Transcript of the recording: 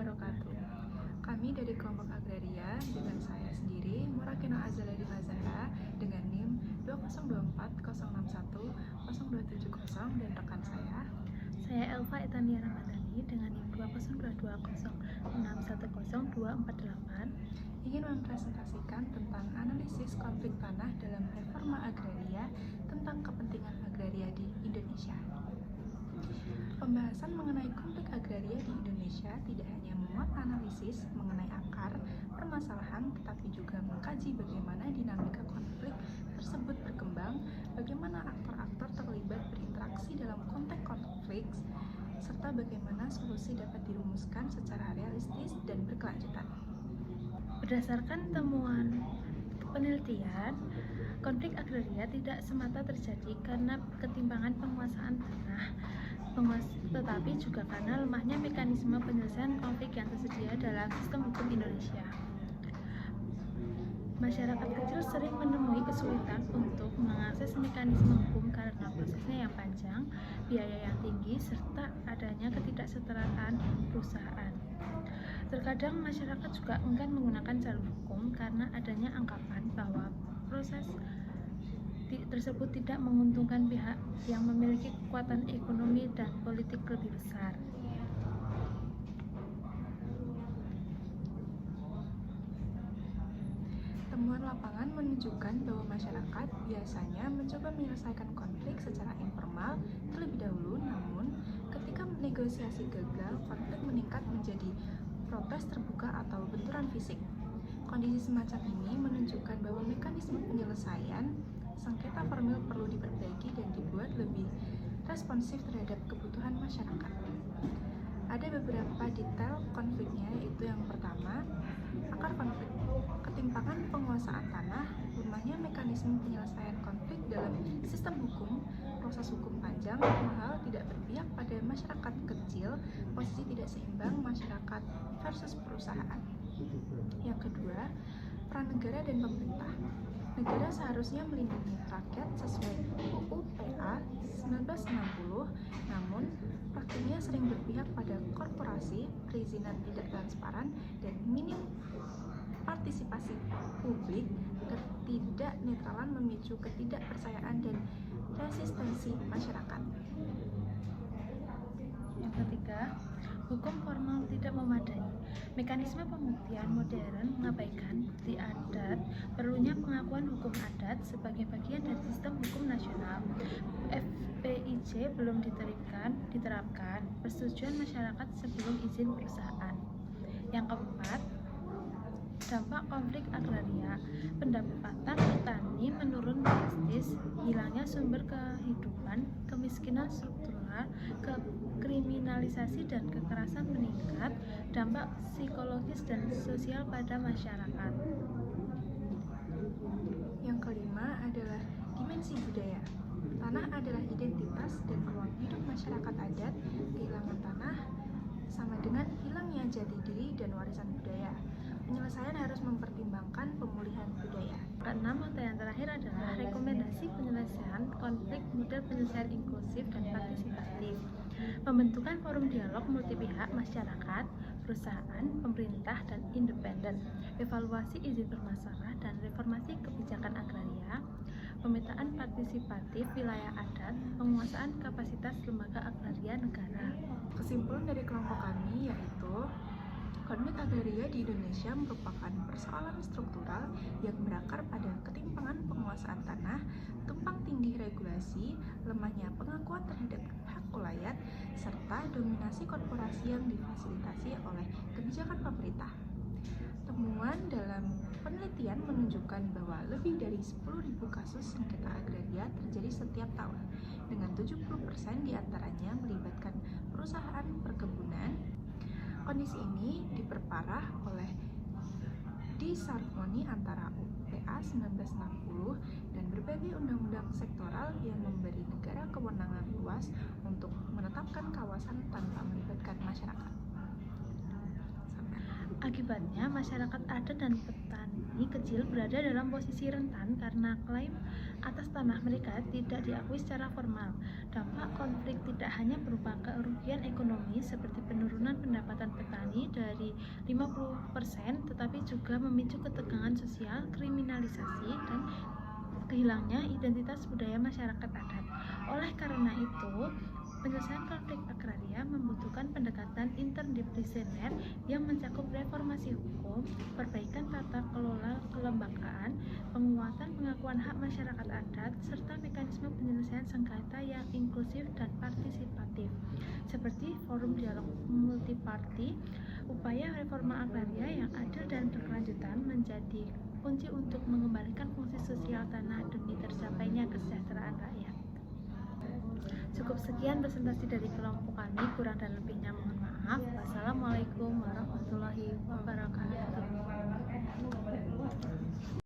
wabarakatuh. Kami dari kelompok agraria dengan saya sendiri, Murakino Azaladi Fazara dengan NIM 20240610270 dan rekan saya Elva Etania Ramadhani dengan NIM 20220610248 ingin mempresentasikan tentang analisis konflik tanah dalam reforma agraria tentang kepentingan agraria di Indonesia. Pembahasan mengenai konflik agraria di Indonesia tidak hanya memuat analisis mengenai akar permasalahan, tetapi juga mengkaji bagaimana dinamika konflik tersebut berkembang, bagaimana aktor-aktor terlibat berinteraksi dalam konteks konflik, serta bagaimana solusi dapat dirumuskan secara realistis dan berkelanjutan. Berdasarkan temuan penelitian, konflik agraria tidak semata terjadi karena ketimpangan penguasaan tanah, tetapi juga karena lemahnya mekanisme penyelesaian konflik yang tersedia dalam sistem hukum Indonesia. Masyarakat kecil sering menemui kesulitan untuk mengakses mekanisme hukum karena prosesnya yang panjang, biaya yang tinggi, serta adanya ketidaksetaraan perusahaan. Terkadang masyarakat juga enggan menggunakan jalur hukum karena adanya anggapan bahwa proses tersebut tidak menguntungkan pihak yang memiliki kekuatan ekonomi dan politik lebih besar. Temuan lapangan menunjukkan bahwa masyarakat biasanya mencoba menyelesaikan konflik secara informal terlebih dahulu, namun ketika negosiasi gagal, konflik meningkat menjadi protes terbuka atau benturan fisik. Kondisi semacam ini menunjukkan bahwa mekanisme penyelesaian sengketa formil perlu diperbaiki dan dibuat lebih responsif terhadap kebutuhan masyarakat. Ada beberapa detail konfliknya, yaitu yang pertama, akar konflik, ketimpangan penguasaan tanah, lemahnya mekanisme penyelesaian konflik dalam sistem hukum, proses hukum panjang, mahal, tidak berpihak pada masyarakat kecil, posisi tidak seimbang masyarakat versus perusahaan. Yang kedua, peran negara dan pemerintah. Negara seharusnya melindungi rakyat sesuai UU PA 1960, namun praktiknya sering berpihak pada korporasi, perizinan tidak transparan, dan minim partisipasi publik. Ketidaknetralan memicu ketidakpercayaan dan resistensi masyarakat. Yang ketiga, hukum formal tidak memadai. Mekanisme pembuktian modern mengabaikan bukti adat, perlunya pengakuan hukum adat sebagai bagian dari sistem hukum nasional. FPIJ belum diterapkan, persetujuan masyarakat sebelum izin perusahaan. Yang keempat, dampak konflik agraria, pendapatan petani menurun drastis, hilangnya sumber kehidupan, kemiskinan struktural, kriminalisasi dan kekerasan meningkat, dampak psikologis dan sosial pada masyarakat. Yang kelima adalah dimensi budaya. Tanah adalah identitas dan ruang hidup masyarakat adat. Kehilangan tanah sama dengan hilangnya jati diri dan warisan budaya. Penyelesaian harus mempertimbangkan pemulihan budaya. Keenam, atau yang terakhir adalah rekomendasi penyelesaian konflik model penyelesaian inklusif dan partisipatif. Pembentukan forum dialog multi pihak masyarakat, perusahaan, pemerintah, dan independen. Evaluasi izin bermasalah dan reformasi kebijakan agraria. Pemetaan partisipatif wilayah adat, penguasaan kapasitas lembaga agraria negara. Kesimpulan dari kelompok kami yaitu konflik agraria di Indonesia merupakan persoalan struktural yang berakar pada ketimpangan penguasaan tanah, tumpang tindih regulasi, lemahnya pengakuan terhadap hak ulayat, serta dominasi korporasi yang difasilitasi oleh kebijakan pemerintah. Temuan dalam penelitian menunjukkan bahwa lebih dari 10.000 kasus sengketa agraria terjadi setiap tahun, dengan 70% diantaranya melibatkan perusahaan perkebunan. Kondisi ini diperparah oleh disharmoni antara UPA 1960 dan berbagai undang-undang sektoral yang memberi negara kewenangan luas untuk menetapkan kawasan tanpa melibatkan masyarakat. Akibatnya, masyarakat adat dan petani kecil berada dalam posisi rentan karena klaim atas tanah mereka tidak diakui secara formal. Dampak konflik tidak hanya berupa kerugian ekonomi seperti penurunan pendapatan petani dari 50%, tetapi juga memicu ketegangan sosial, kriminalisasi, dan kehilangnya identitas budaya masyarakat adat. Oleh karena itu, penyelesaian konflik agraria membutuhkan pendekatan interdisipliner yang mencakup reformasi hukum, perbaikan tata kelola kelembagaan, penguatan pengakuan hak masyarakat adat, serta mekanisme penyelesaian sengketa yang inklusif dan partisipatif, seperti forum dialog multiparti. Upaya reforma agraria yang adil dan berkelanjutan menjadi kunci untuk mengembalikan fungsi sosial tanah demi tercapainya kesejahteraan rakyat. Cukup sekian presentasi dari kelompok kami, kurang dan lebihnya mohon maaf. Wassalamualaikum warahmatullahi wabarakatuh.